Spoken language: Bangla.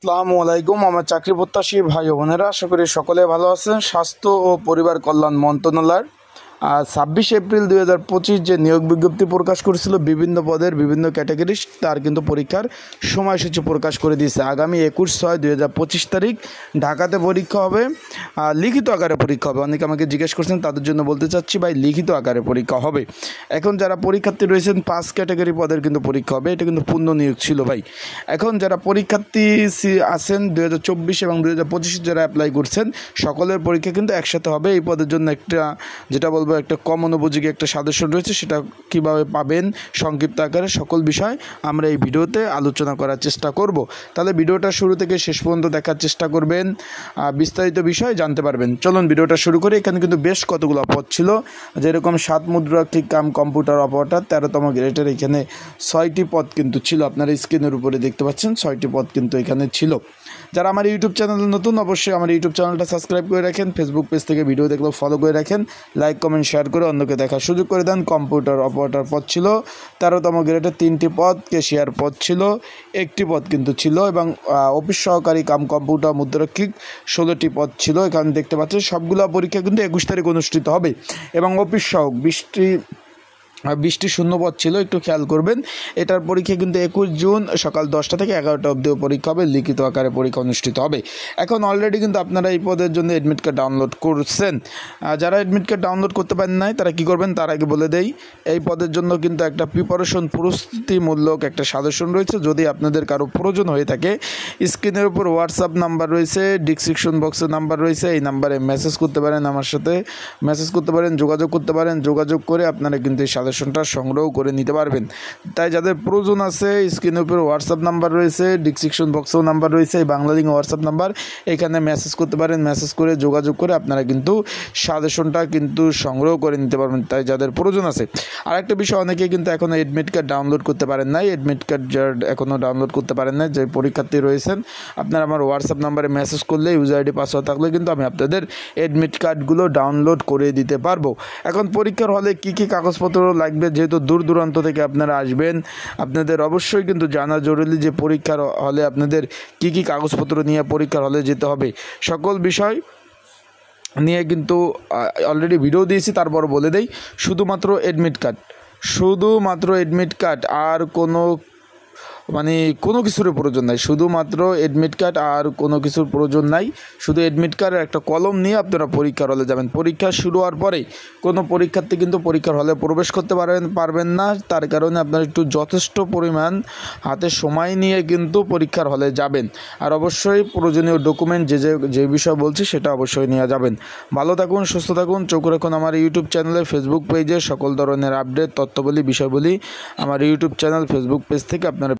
আসসালামু আলাইকুম। আমার চাকরি প্রত্যাশী ভাই ও বোনেরা, আশা করি সকলে ভালো আছেন। স্বাস্থ্য ও পরিবার কল্যাণ মন্ত্রণালয় 26 এপ্রিল 2025 যে নিয়োগ বিজ্ঞপ্তি প্রকাশ করেছিল বিভিন্ন পদের বিভিন্ন ক্যাটাগরি, তার কিন্তু পরীক্ষার সময়সূচি প্রকাশ করে দিয়েছে। আগামী 21/6/2025 তারিখ ঢাকাতে পরীক্ষা হবে, লিখিত আকারে পরীক্ষা হবে। অনেকে আমাকে জিজ্ঞেস করছেন, তাদের জন্য বলতে চাচ্ছি ভাই, লিখিত আকারে পরীক্ষা হবে। এখন যারা পরীক্ষার্থী রয়েছেন 5 ক্যাটাগরি পদের কিন্তু পরীক্ষা হবে। এটা কিন্তু পূর্ণ নিয়োগ ছিল ভাই। এখন যারা পরীক্ষার্থী আছেন 2024 এবং 2025 যারা অ্যাপ্লাই করছেন, সকলের পরীক্ষা কিন্তু একসাথে হবে। এই পদের জন্য যেটা বলবো একটা কমন উপযোগী একটা সাজেশন রয়েছে, সেটা কিভাবে পাবেন সংক্ষিপ্ত আকারে সকল বিষয় আমরা এই ভিডিওতে আলোচনা করার চেষ্টা করব। তাহলে ভিডিওটা শুরু থেকে শেষ পর্যন্ত দেখার চেষ্টা করবেন, বিস্তারিত বিষয় জানতে পারবেন। চলুন ভিডিওটা শুরু করি। এখানে কিন্তু বেশ কতগুলো পদ ছিল, যেরকম 7 মুদ্রাক্ষরিক কাম কম্পিউটার অপারেটর 13তম গ্রেডের এখানে 6টি পদ কিন্তু ছিল। আপনারা স্ক্রিনের উপরে দেখতে পাচ্ছেন 6টি পদ কিন্তু এখানে ছিল। যারা আমার ইউটিউব চ্যানেল নতুন, অবশ্যই আমার ইউটিউব চ্যানেলটা সাবস্ক্রাইব করে রাখেন। ফেসবুক পেজ থেকে ভিডিও দেখলেও ফলো করে রাখেন। লাইক কমেন্ট শেয়ার করে অন্যকে দেখার সুযোগ করে দেন। কম্পিউটার অপারেটর পদ ছিল 13তম গ্রেডের 3টি পদ, ক্যাশিয়ার পদ ছিল 1টি পদ কিন্তু ছিল, এবং অফিস সহকারী কাম কম্পিউটার মুদ্রাক্ষরিক 16টি পদ ছিল। এখানে দেখতে পাচ্ছেন সবগুলো পরীক্ষা কিন্তু 21 তারিখ অনুষ্ঠিত হবে। এবং অফিস সহক 20টি শূন্য পদ ছিল, একটু খেয়াল করবেন। এটার পরীক্ষা কিন্তু 21 জুন সকাল 10টা থেকে 11টা অবধি পরীক্ষা হবে, লিখিত আকারে পরীক্ষা অনুষ্ঠিত হবে। এখন অলরেডি কিন্তু আপনারা এই পদের জন্য অ্যাডমিট কার্ড ডাউনলোড করছেন। যারা অ্যাডমিট কার্ড ডাউনলোড করতে পারেন নাই, তারা কী করবেন তার আগে বলে দেই, এই পদের জন্য কিন্তু একটা প্রস্তুতিমূলক একটা সাজেশন রয়েছে। যদি আপনাদের কারো প্রয়োজন হয়ে থাকে, স্ক্রিনের উপর হোয়াটসঅ্যাপ নাম্বার রয়েছে, ডিসক্রিপশন বক্সের নাম্বার রয়েছে, এই নাম্বারে মেসেজ করতে পারেন, আমার সাথে মেসেজ করতে পারেন, যোগাযোগ করতে পারেন। যোগাযোগ করে আপনারা কিন্তু এই সাজেশনটা সংগ্রহ করে নিতে পারবেন। তাই যাদের প্রয়োজন আছে, স্ক্রিনের উপর হোয়াটসঅ্যাপ নাম্বার রয়েছে, ডিসক্রিপশন বক্সেও নাম্বার রয়েছে, এই বাংলা লিঙ্ক হোয়াটসঅ্যাপ নাম্বার, এখানে মেসেজ করতে পারেন। মেসেজ করে যোগাযোগ করে আপনারা কিন্তু সাজেশনটা কিন্তু সংগ্রহ করে নিতে পারবেন, তাই যাদের প্রয়োজন আছে। আরেকটা বিষয়, অনেকে কিন্তু এখনও অ্যাডমিট কার্ড ডাউনলোড করতে পারেন নাই। অ্যাডমিট কার্ড যারা এখনও ডাউনলোড করতে পারেন নাই, যে পরীক্ষার্থী রয়েছেন, আপনারা আমার হোয়াটসঅ্যাপ নাম্বারে মেসেজ করলে, ইউজার আইডি পাসওয়ার্ড থাকলে কিন্তু আমি আপনাদের অ্যাডমিট কার্ডগুলো ডাউনলোড করে দিতে পারবো। এখন পরীক্ষার হলে কী কী কাগজপত্র লাগবে, যেহেতু দূর দূরান্ত থেকে আপনারা আসবেন, আপনাদের অবশ্যই কিন্তু জানা জরুরি যে পরীক্ষার হলে আপনাদের কী কী কাগজপত্র নিয়ে পরীক্ষার হলে যেতে হবে। সকল বিষয় নিয়ে কিন্তু অলরেডি ভিডিও দিয়েছি, তারপর বলে দেই। শুধুমাত্র অ্যাডমিট কার্ড, আর কোনো কিছুর প্রয়োজন নাই। শুধুমাত্র অ্যাডমিট কার্ড, আর কোনো কিছুর প্রয়োজন নাই। শুধু অ্যাডমিট কার্ডের একটা কলম নিয়ে আপনারা পরীক্ষার হলে যাবেন। পরীক্ষা শুরু হওয়ার পরে কোনো পরীক্ষার্থী কিন্তু পরীক্ষার হলে প্রবেশ করতে পারবেন না। তার কারণে আপনারা একটু যথেষ্ট পরিমাণ হাতে সময় নিয়ে কিন্তু পরীক্ষার হলে যাবেন। আর অবশ্যই প্রয়োজনীয় ডকুমেন্ট যে বিষয় বলছি সেটা অবশ্যই নিয়ে যাবেন। ভালো থাকুন, সুস্থ থাকুন। চোখ রাখুন আমার ইউটিউব চ্যানেলে, ফেসবুক পেজে সকল ধরনের আপডেট, তথ্যবলী, বিষয়বলী আমার ইউটিউব চ্যানেল, ফেসবুক পেজ থেকে আপনারা